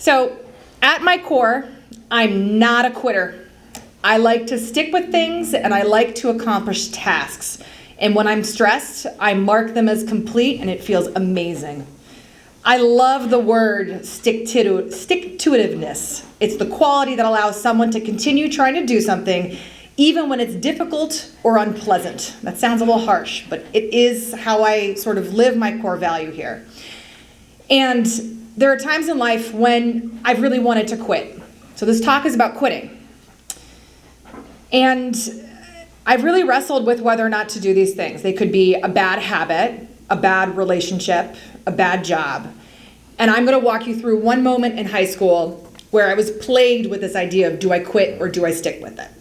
So at my core, I'm not a quitter. I like to stick with things and I like to accomplish tasks. And when I'm stressed, I mark them as complete and it feels amazing. I love the word stick-to-itiveness. It's the quality that allows someone to continue trying to do something even when it's difficult or unpleasant. That sounds a little harsh, but it is how I sort of live my core value here. And there are times in life when I've really wanted to quit. So this talk is about quitting. And I've really wrestled with whether or not to do these things. They could be a bad habit, a bad relationship, a bad job. And I'm going to walk you through one moment in high school where I was plagued with this idea of do I quit or do I stick with it?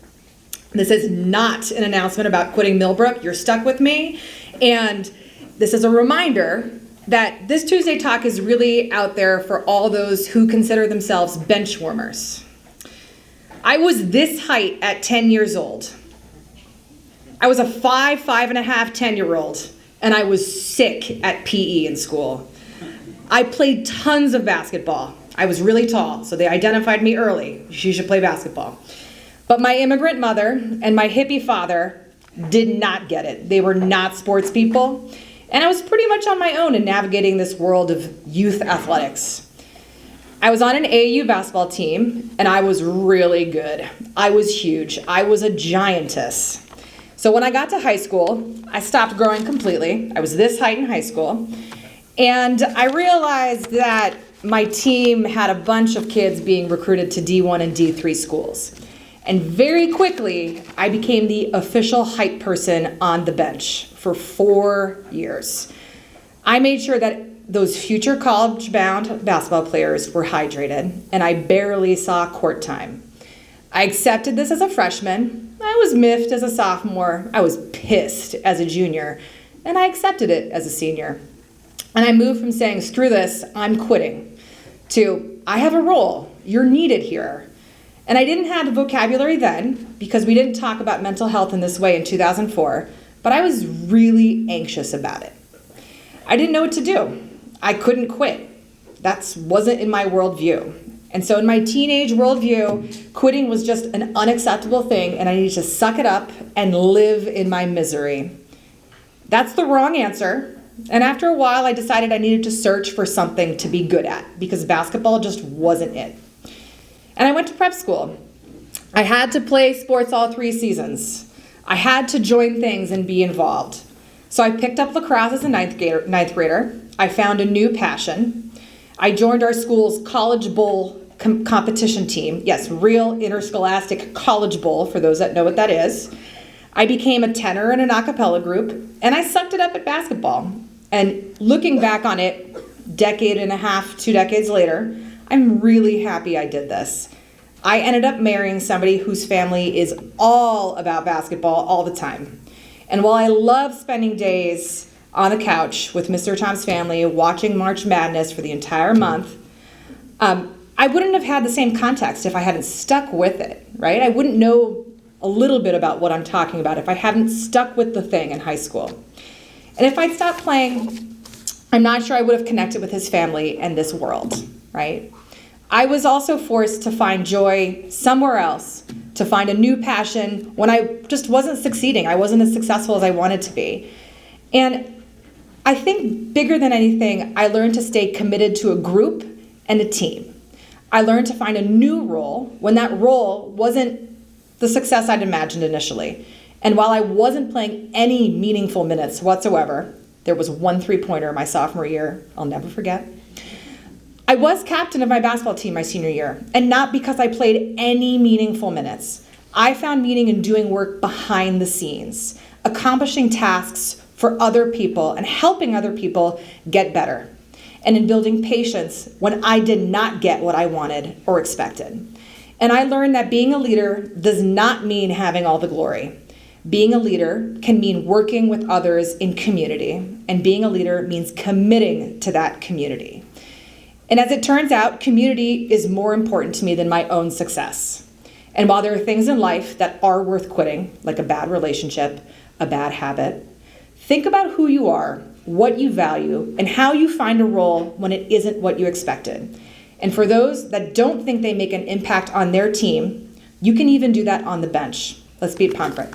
This is not an announcement about quitting Millbrook. You're stuck with me. And this is a reminder that this Tuesday talk is really out there for all those who consider themselves bench warmers. I was this height at 10 years old. I was a 5.5 10-year-old, and I was sick at PE in school. I played tons of basketball. I was really tall, so they identified me early. You should play basketball. But my immigrant mother and my hippie father did not get it. They were not sports people. And I was pretty much on my own in navigating this world of youth athletics. I was on an AAU basketball team, and I was really good. I was huge. I was a giantess. So when I got to high school, I stopped growing completely. I was this height in high school. And I realized that my team had a bunch of kids being recruited to D1 and D3 schools. And very quickly, I became the official height person on the bench for 4 years. I made sure that those future college-bound basketball players were hydrated, and I barely saw court time. I accepted this as a freshman. I was miffed as a sophomore. I was pissed as a junior, and I accepted it as a senior. And I moved from saying, screw this, I'm quitting, to I have a role, you're needed here. And I didn't have the vocabulary then because we didn't talk about mental health in this way in 2004, but I was really anxious about it. I didn't know what to do. I couldn't quit. That wasn't in my worldview. And so in my teenage worldview, quitting was just an unacceptable thing and I needed to suck it up and live in my misery. That's the wrong answer. And after a while, I decided I needed to search for something to be good at because basketball just wasn't it. And I went to prep school. I had to play sports all 3 seasons. I had to join things and be involved. So I picked up lacrosse as a ninth grader. I found a new passion. I joined our school's college bowl competition team. Yes, real interscholastic college bowl, for those that know what that is. I became a tenor in an a cappella group, and I sucked it up at basketball. And looking back on it, 1.5 decades, 2 decades later, I'm really happy I did this. I ended up marrying somebody whose family is all about basketball all the time. And while I love spending days on the couch with Mr. Tom's family watching March Madness for the entire month, I wouldn't have had the same context if I hadn't stuck with it, right? I wouldn't know a little bit about what I'm talking about if I hadn't stuck with the thing in high school. And if I'd stopped playing, I'm not sure I would have connected with his family and this world, right? I was also forced to find joy somewhere else, to find a new passion when I just wasn't succeeding. I wasn't as successful as I wanted to be. And I think bigger than anything, I learned to stay committed to a group and a team. I learned to find a new role when that role wasn't the success I'd imagined initially. And while I wasn't playing any meaningful minutes whatsoever, there was one 3-pointer my sophomore year I'll never forget. I was captain of my basketball team my senior year, and not because I played any meaningful minutes. I found meaning in doing work behind the scenes, accomplishing tasks for other people and helping other people get better, and in building patience when I did not get what I wanted or expected. And I learned that being a leader does not mean having all the glory. Being a leader can mean working with others in community, and being a leader means committing to that community. And as it turns out, community is more important to me than my own success. And while there are things in life that are worth quitting, like a bad relationship, a bad habit, think about who you are, what you value, and how you find a role when it isn't what you expected. And for those that don't think they make an impact on their team, you can even do that on the bench. Let's beat Pomfret.